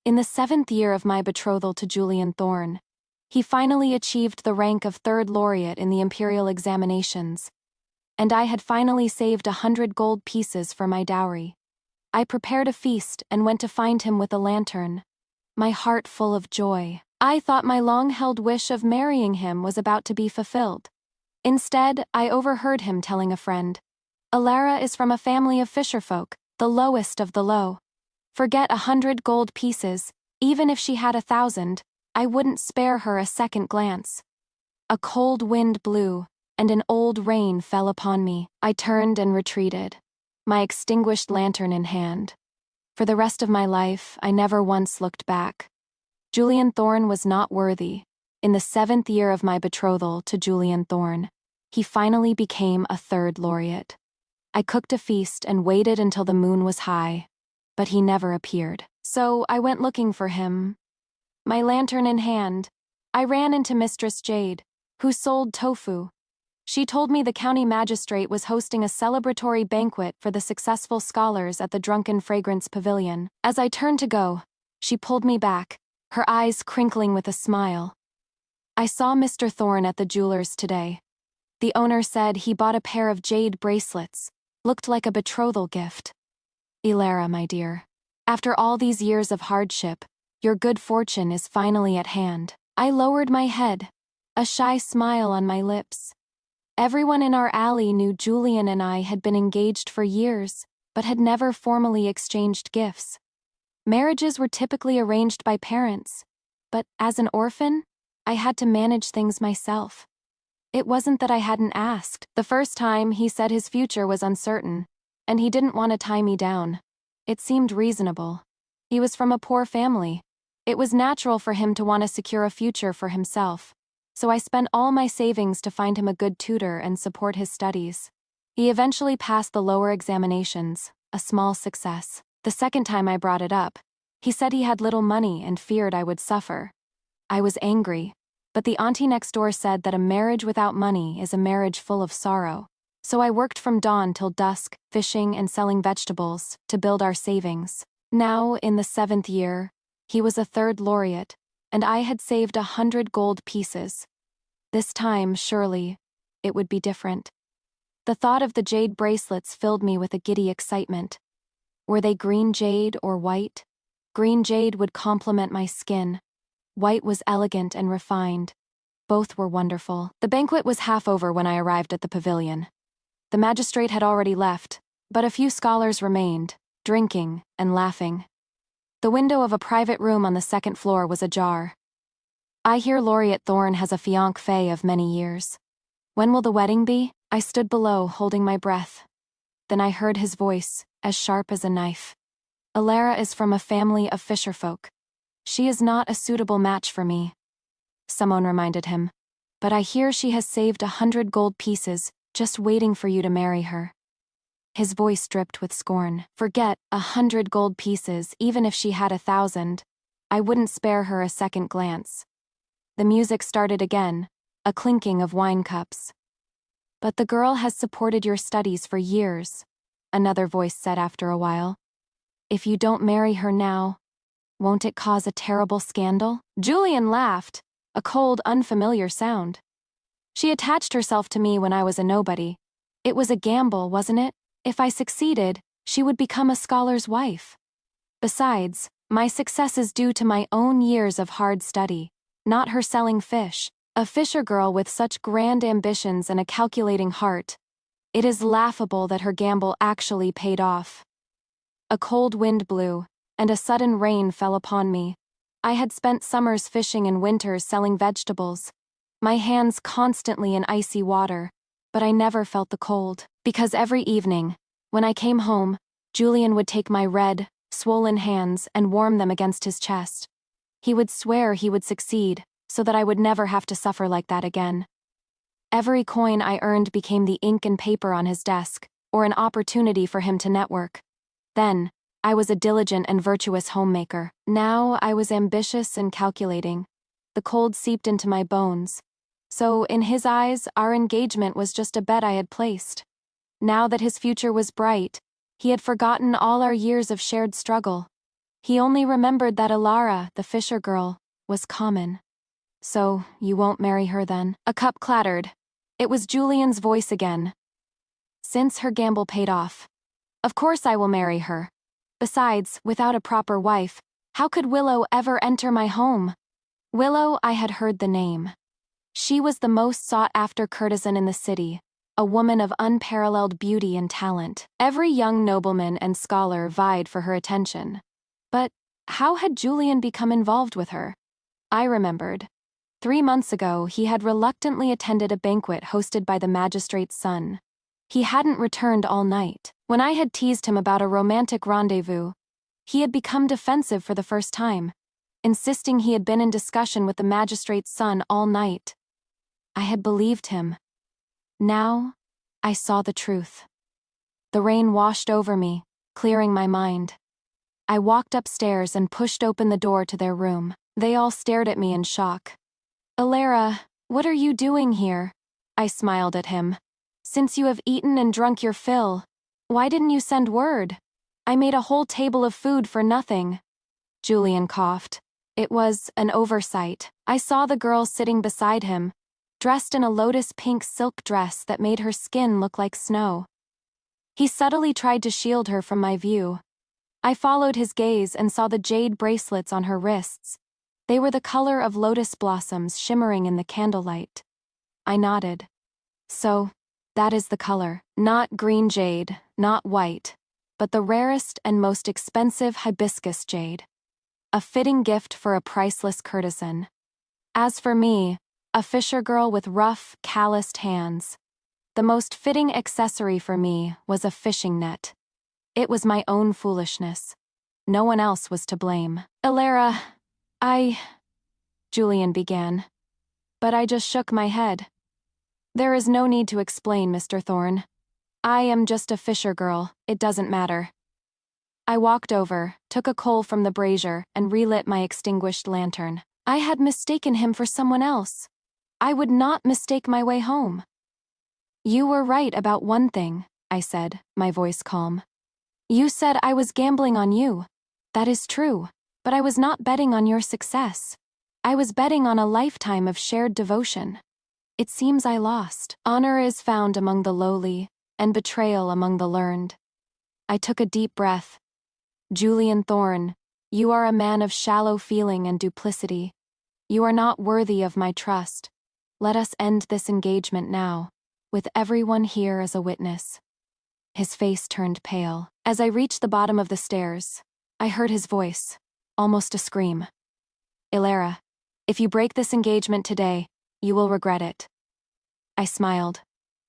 In the 7th year of my betrothal to Julian Thorne, he finally achieved the rank of 3rd laureate in the imperial examinations, and I had finally saved 100 gold pieces for my dowry. I prepared a feast and went to find him with a lantern, my heart full of joy. I thought my long-held wish of marrying him was about to be fulfilled. Instead, I overheard him telling a friend, "Alara is from a family of fisherfolk, the lowest of the low. Forget 100 gold pieces, even if she had 1,000, I wouldn't spare her a second glance." A cold wind blew, and an old rain fell upon me. I turned and retreated, my extinguished lantern in hand. For the rest of my life, I never once looked back. Julian Thorne was not worthy. In the 7th year of my betrothal to Julian Thorne, he finally became a 3rd laureate. I cooked a feast and waited until the moon was high, but he never appeared. So I went looking for him. My lantern in hand, I ran into Mistress Jade, who sold tofu. She told me the county magistrate was hosting a celebratory banquet for the successful scholars at the Drunken Fragrance Pavilion. As I turned to go, she pulled me back, her eyes crinkling with a smile. "I saw Mr. Thorne at the jeweler's today. The owner said he bought a pair of jade bracelets, looked like a betrothal gift. Alara, my dear, after all these years of hardship, your good fortune is finally at hand." I lowered my head, a shy smile on my lips. Everyone in our alley knew Julian and I had been engaged for years, but had never formally exchanged gifts. Marriages were typically arranged by parents, but as an orphan, I had to manage things myself. It wasn't that I hadn't asked. The first time, he said his future was uncertain, and he didn't want to tie me down. It seemed reasonable. He was from a poor family. It was natural for him to want to secure a future for himself, so I spent all my savings to find him a good tutor and support his studies. He eventually passed the lower examinations, a small success. The second time I brought it up, he said he had little money and feared I would suffer. I was angry, but the auntie next door said that a marriage without money is a marriage full of sorrow. So I worked from dawn till dusk, fishing and selling vegetables, to build our savings. Now, in the 7th year, he was a 3rd laureate, and I had saved 100 gold pieces. This time, surely, it would be different. The thought of the jade bracelets filled me with a giddy excitement. Were they green jade or white? Green jade would complement my skin. White was elegant and refined. Both were wonderful. The banquet was half over when I arrived at the pavilion. The magistrate had already left, but a few scholars remained, drinking and laughing. The window of a private room on the 2nd floor was ajar. "I hear Laureate Thorne has a fiancé of many years. When will the wedding be?" I stood below, holding my breath. Then I heard his voice, as sharp as a knife. "Alara is from a family of fisherfolk. She is not a suitable match for me," someone reminded him. "But I hear she has saved 100 gold pieces, just waiting for you to marry her." His voice dripped with scorn. "Forget 100 gold pieces, even if she had 1,000. I wouldn't spare her a second glance." The music started again, a clinking of wine cups. "But the girl has supported your studies for years," another voice said after a while. "If you don't marry her now, won't it cause a terrible scandal?" Julian laughed, a cold, unfamiliar sound. "She attached herself to me when I was a nobody. It was a gamble, wasn't it? If I succeeded, she would become a scholar's wife. Besides, my success is due to my own years of hard study, not her selling fish. A fisher girl with such grand ambitions and a calculating heart. It is laughable that her gamble actually paid off." A cold wind blew, and a sudden rain fell upon me. I had spent summers fishing and winters selling vegetables, my hands constantly in icy water, but I never felt the cold. Because every evening, when I came home, Julian would take my red, swollen hands and warm them against his chest. He would swear he would succeed, so that I would never have to suffer like that again. Every coin I earned became the ink and paper on his desk, or an opportunity for him to network. Then, I was a diligent and virtuous homemaker. Now I was ambitious and calculating. The cold seeped into my bones. So, in his eyes, our engagement was just a bet I had placed. Now that his future was bright, he had forgotten all our years of shared struggle. He only remembered that Ilara, the fisher girl, was common. So, you won't marry her then? A cup clattered. It was Julian's voice again. Since her gamble paid off. Of course I will marry her. Besides, without a proper wife, how could Willow ever enter my home? Willow, I had heard the name. She was the most sought-after courtesan in the city, a woman of unparalleled beauty and talent. Every young nobleman and scholar vied for her attention. But how had Julian become involved with her? I remembered. 3 months ago, he had reluctantly attended a banquet hosted by the magistrate's son. He hadn't returned all night. When I had teased him about a romantic rendezvous, he had become defensive for the first time, insisting he had been in discussion with the magistrate's son all night. I had believed him. Now, I saw the truth. The rain washed over me, clearing my mind. I walked upstairs and pushed open the door to their room. They all stared at me in shock. "Ilara, what are you doing here?" I smiled at him. "Since you have eaten and drunk your fill, why didn't you send word? I made a whole table of food for nothing." Julian coughed. It was an oversight. I saw the girl sitting beside him, dressed in a lotus pink silk dress that made her skin look like snow. He subtly tried to shield her from my view. I followed his gaze and saw the jade bracelets on her wrists. They were the color of lotus blossoms shimmering in the candlelight. I nodded. "So, that is the color. Not green jade, not white, but the rarest and most expensive hibiscus jade. A fitting gift for a priceless courtesan. As for me, a fisher girl with rough, calloused hands, the most fitting accessory for me was a fishing net. It was my own foolishness. No one else was to blame." "Ilara, Julian began. But I just shook my head. "There is no need to explain, Mr. Thorne. I am just a fisher girl, it doesn't matter." I walked over, took a coal from the brazier, and relit my extinguished lantern. I had mistaken him for someone else. I would not mistake my way home. "You were right about one thing," I said, my voice calm. "You said I was gambling on you. That is true, but I was not betting on your success. I was betting on a lifetime of shared devotion. It seems I lost. Honor is found among the lowly, and betrayal among the learned." I took a deep breath. "Julian Thorne, you are a man of shallow feeling and duplicity. You are not worthy of my trust. Let us end this engagement now, with everyone here as a witness." His face turned pale. As I reached the bottom of the stairs, I heard his voice, almost a scream. "Ilara, if you break this engagement today, you will regret it." I smiled,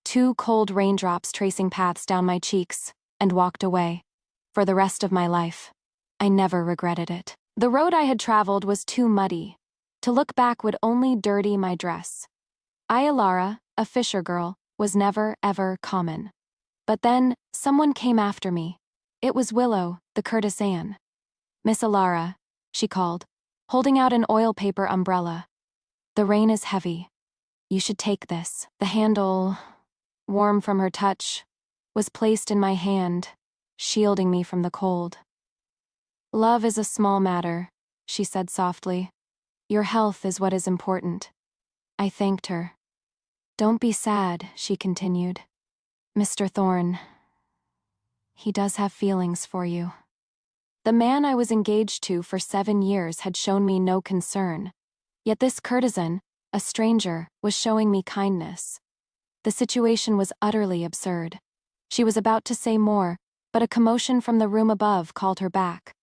2 cold raindrops tracing paths down my cheeks, and walked away. For the rest of my life, I never regretted it. The road I had traveled was too muddy. To look back would only dirty my dress. Ilara, a fisher girl, was never, ever common. But then, someone came after me. It was Willow, the courtesan. "Miss Ilara," she called, holding out an oil paper umbrella. "The rain is heavy. You should take this." The handle, warm from her touch, was placed in my hand, shielding me from the cold. "Love is a small matter," she said softly. "Your health is what is important." I thanked her. "Don't be sad," she continued. "Mr. Thorne, he does have feelings for you." The man I was engaged to for 7 years had shown me no concern. Yet this courtesan, a stranger, was showing me kindness. The situation was utterly absurd. She was about to say more, but a commotion from the room above called her back.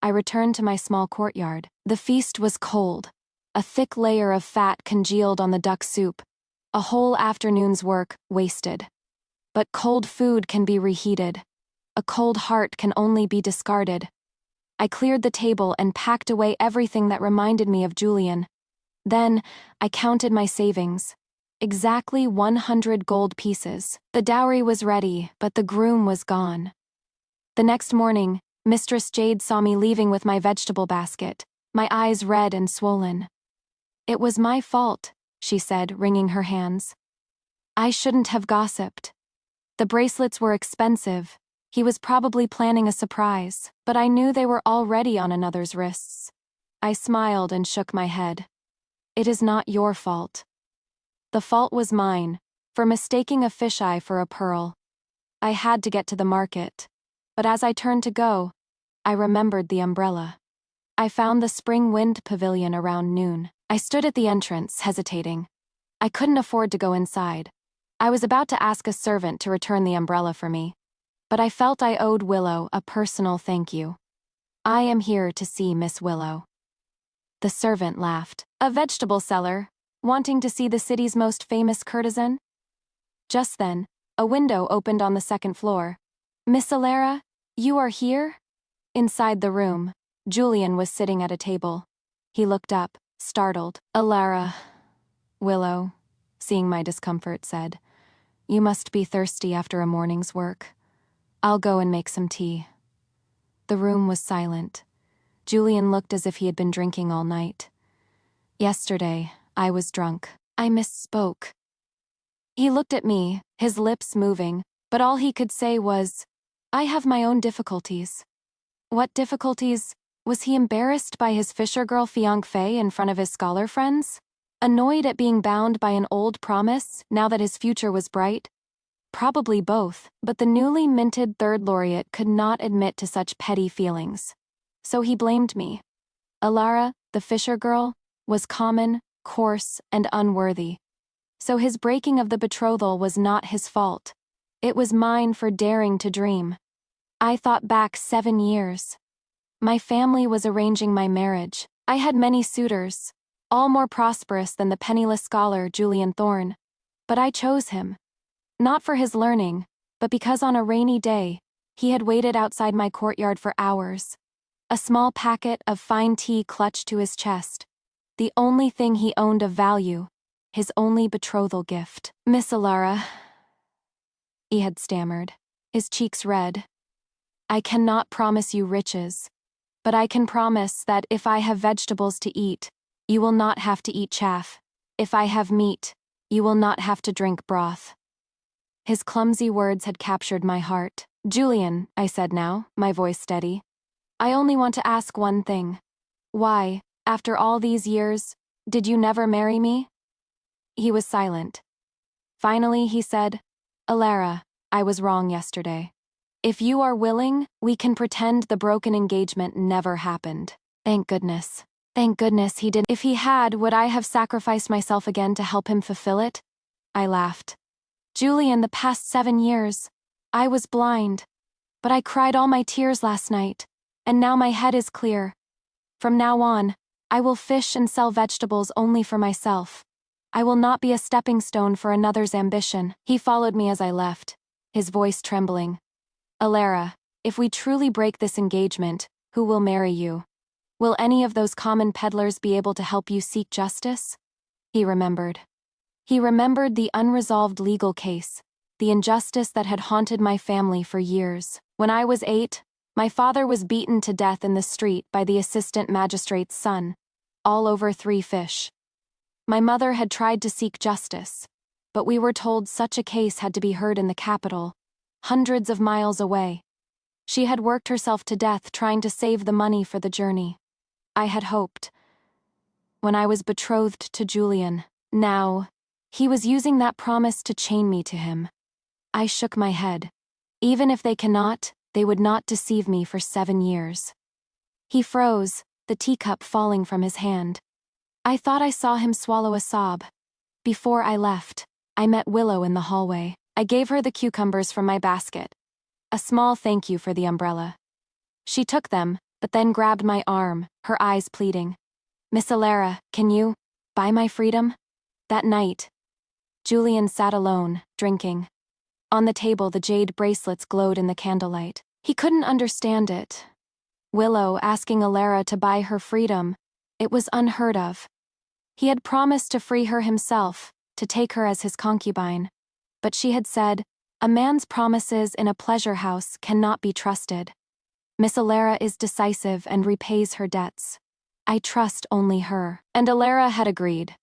I returned to my small courtyard. The feast was cold. A thick layer of fat congealed on the duck soup. A whole afternoon's work wasted. But cold food can be reheated. A cold heart can only be discarded. I cleared the table and packed away everything that reminded me of Julian. Then, I counted my savings. Exactly 100 gold pieces. The dowry was ready, but the groom was gone. The next morning, Mistress Jade saw me leaving with my vegetable basket, my eyes red and swollen. "It was my fault," she said, wringing her hands. "I shouldn't have gossiped. The bracelets were expensive, He was probably planning a surprise, but I knew they were already on another's wrists. I smiled and shook my head. It is not your fault. The fault was mine, for mistaking a fisheye for a pearl. I had to get to the market, but as I turned to go, I remembered the umbrella. I found the spring wind pavilion around noon. I stood at the entrance, hesitating. I couldn't afford to go inside. I was about to ask a servant to return the umbrella for me, but I felt I owed Willow a personal thank you. I am here to see Miss Willow. The servant laughed. A vegetable seller, wanting to see the city's most famous courtesan? Just then, a window opened on the second floor. Miss Alara, you are here? Inside the room, Julian was sitting at a table. He looked up, startled. Alara. Willow, seeing my discomfort, said, "You must be thirsty after a morning's work. I'll go and make some tea." The room was silent. Julian looked as if he had been drinking all night. Yesterday, I was drunk. I misspoke. He looked at me, his lips moving, but all he could say was, "I have my own difficulties." What difficulties? Was he embarrassed by his fisher girl fiancée in front of his scholar friends? Annoyed at being bound by an old promise now that his future was bright? Probably both, but the newly minted third laureate could not admit to such petty feelings. So he blamed me. Alara, the fisher girl, was common, coarse, and unworthy. So his breaking of the betrothal was not his fault. It was mine for daring to dream. I thought back 7 years. My family was arranging my marriage. I had many suitors, all more prosperous than the penniless scholar Julian Thorne. But I chose him. Not for his learning, but because on a rainy day, he had waited outside my courtyard for hours. A small packet of fine tea clutched to his chest. The only thing he owned of value, his only betrothal gift. "Miss Alara," he had stammered, his cheeks red. "I cannot promise you riches, but I can promise that if I have vegetables to eat, you will not have to eat chaff. If I have meat, you will not have to drink broth." His clumsy words had captured my heart. "Julian," I said now, my voice steady, "I only want to ask one thing. Why, after all these years, did you never marry me?" He was silent. Finally, he said, "Alara, I was wrong yesterday. If you are willing, we can pretend the broken engagement never happened." Thank goodness. Thank goodness he didn't. If he had, would I have sacrificed myself again to help him fulfill it? I laughed. "Julian, the past 7 years, I was blind. But I cried all my tears last night, and now my head is clear. From now on, I will fish and sell vegetables only for myself. I will not be a stepping stone for another's ambition." He followed me as I left, his voice trembling. "Alara, if we truly break this engagement, who will marry you? Will any of those common peddlers be able to help you seek justice?" He remembered. He remembered the unresolved legal case, the injustice that had haunted my family for years. When I was 8, my father was beaten to death in the street by the assistant magistrate's son, all over 3 fish. My mother had tried to seek justice, but we were told such a case had to be heard in the capital, hundreds of miles away. She had worked herself to death trying to save the money for the journey. I had hoped. When I was betrothed to Julian, now, he was using that promise to chain me to him. I shook my head. Even if they cannot, they would not deceive me for 7 years. He froze, the teacup falling from his hand. I thought I saw him swallow a sob. Before I left, I met Willow in the hallway. I gave her the cucumbers from my basket. A small thank you for the umbrella. She took them, but then grabbed my arm, her eyes pleading. "Miss Alara, can you buy my freedom?" That night, Julian sat alone, drinking. On the table, the jade bracelets glowed in the candlelight. He couldn't understand it. Willow asking Alara to buy her freedom, it was unheard of. He had promised to free her himself, to take her as his concubine. But she had said, "A man's promises in a pleasure house cannot be trusted. Miss Alara is decisive and repays her debts. I trust only her." And Alara had agreed.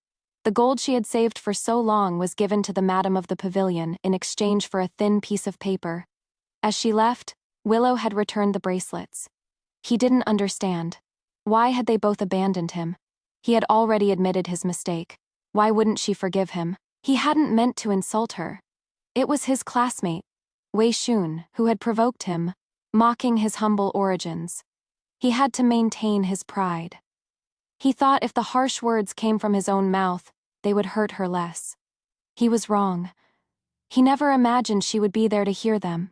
The gold she had saved for so long was given to the madam of the pavilion in exchange for a thin piece of paper. As she left, Willow had returned the bracelets. He didn't understand. Why had they both abandoned him? He had already admitted his mistake. Why wouldn't she forgive him? He hadn't meant to insult her. It was his classmate, Wei Shun, who had provoked him, mocking his humble origins. He had to maintain his pride. He thought if the harsh words came from his own mouth, they would hurt her less. He was wrong. He never imagined she would be there to hear them.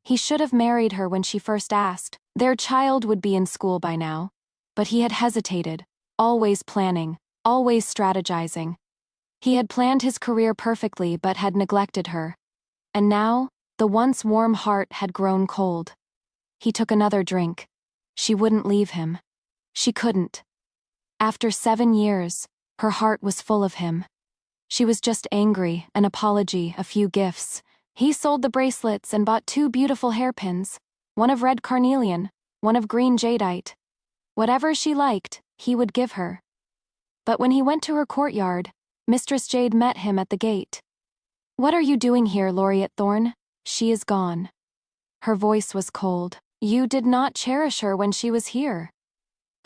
He should have married her when she first asked. Their child would be in school by now. But he had hesitated, always planning, always strategizing. He had planned his career perfectly but had neglected her. And now, the once warm heart had grown cold. He took another drink. She wouldn't leave him. She couldn't. After 7 years, her heart was full of him. She was just angry, an apology, a few gifts. He sold the bracelets and bought 2 beautiful hairpins, one of red carnelian, one of green jadeite. Whatever she liked, he would give her. But when he went to her courtyard, Mistress Jade met him at the gate. "What are you doing here, Laureate Thorn? She is gone." Her voice was cold. "You did not cherish her when she was here.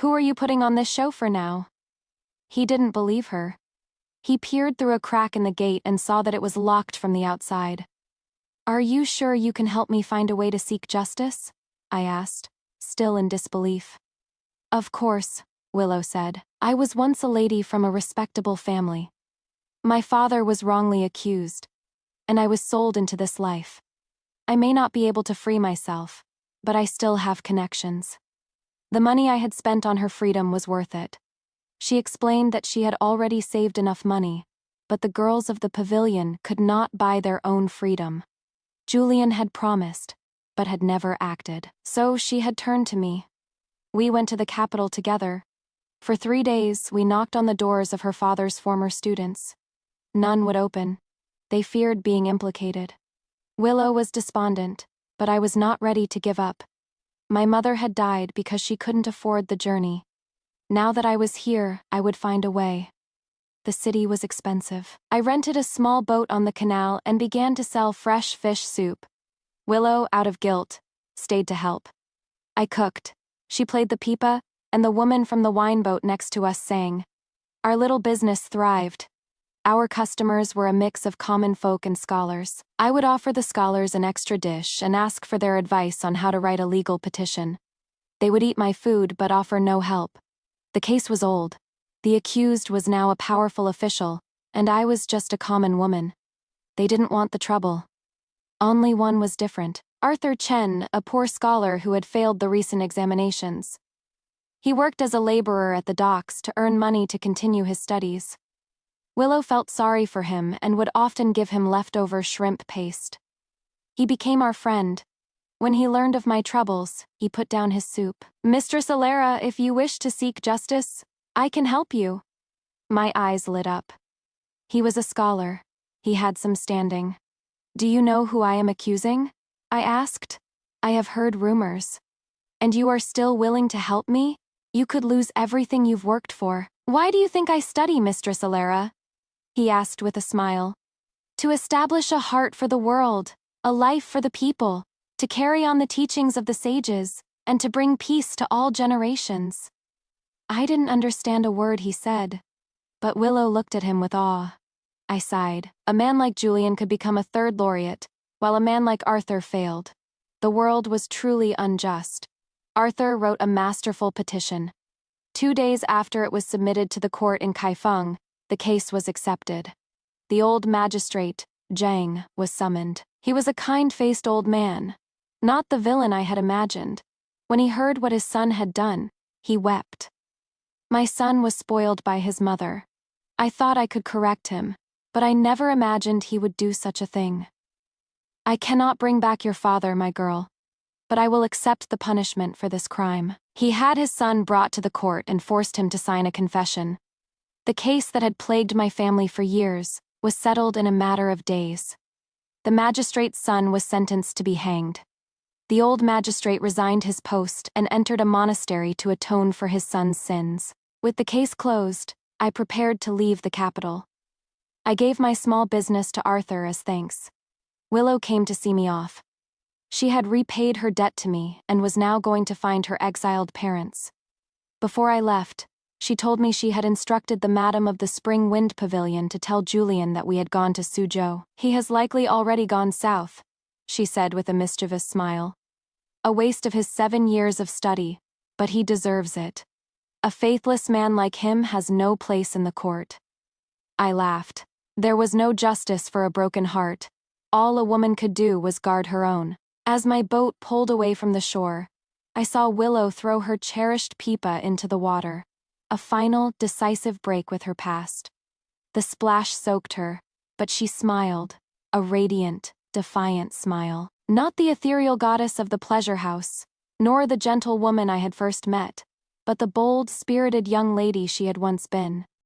Who are you putting on this show for now?" He didn't believe her. He peered through a crack in the gate and saw that it was locked from the outside. "Are you sure you can help me find a way to seek justice?" I asked, still in disbelief. "Of course," Willow said. "I was once a lady from a respectable family. My father was wrongly accused, and I was sold into this life. I may not be able to free myself, but I still have connections." The money I had spent on her freedom was worth it. She explained that she had already saved enough money, but the girls of the pavilion could not buy their own freedom. Julian had promised, but had never acted. So she had turned to me. We went to the capital together. For 3 days, we knocked on the doors of her father's former students. None would open. They feared being implicated. Willow was despondent, but I was not ready to give up. My mother had died because she couldn't afford the journey. Now that I was here, I would find a way. The city was expensive. I rented a small boat on the canal and began to sell fresh fish soup. Willow, out of guilt, stayed to help. I cooked. She played the pipa, and the woman from the wine boat next to us sang. Our little business thrived. Our customers were a mix of common folk and scholars. I would offer the scholars an extra dish and ask for their advice on how to write a legal petition. They would eat my food but offer no help. The case was old. The accused was now a powerful official, and I was just a common woman. They didn't want the trouble. Only one was different. Arthur Chen, a poor scholar who had failed the recent examinations. He worked as a laborer at the docks to earn money to continue his studies. Willow felt sorry for him and would often give him leftover shrimp paste. He became our friend. When he learned of my troubles, he put down his soup. "Mistress Alara, if you wish to seek justice, I can help you." My eyes lit up. He was a scholar. He had some standing. "Do you know who I am accusing?" I asked. "I have heard rumors." "And you are still willing to help me? You could lose everything you've worked for." "Why do you think I study, Mistress Alara?" he asked with a smile. "To establish a heart for the world, a life for the people, to carry on the teachings of the sages, and to bring peace to all generations." I didn't understand a word he said, but Willow looked at him with awe. I sighed. A man like Julian could become a 3rd laureate, while a man like Arthur failed. The world was truly unjust. Arthur wrote a masterful petition. 2 days after it was submitted to the court in Kaifeng, the case was accepted. The old magistrate, Zhang, was summoned. He was a kind-faced old man, not the villain I had imagined. When he heard what his son had done, he wept. My son was spoiled by his mother. I thought I could correct him, but I never imagined he would do such a thing. "I cannot bring back your father, my girl, but I will accept the punishment for this crime." He had his son brought to the court and forced him to sign a confession. The case that had plagued my family for years was settled in a matter of days. The magistrate's son was sentenced to be hanged. The old magistrate resigned his post and entered a monastery to atone for his son's sins. With the case closed, I prepared to leave the capital. I gave my small business to Arthur as thanks. Willow came to see me off. She had repaid her debt to me and was now going to find her exiled parents. Before I left, she told me she had instructed the madam of the Spring Wind Pavilion to tell Julian that we had gone to Suzhou. He has likely already gone south, she said with a mischievous smile. A waste of his 7 years of study, but he deserves it. A faithless man like him has no place in the court. I laughed. There was no justice for a broken heart. All a woman could do was guard her own. As my boat pulled away from the shore, I saw Willow throw her cherished pipa into the water. A final, decisive break with her past. The splash soaked her, but she smiled, a radiant, defiant smile. Not the ethereal goddess of the pleasure house, nor the gentle woman I had first met, but the bold, spirited young lady she had once been.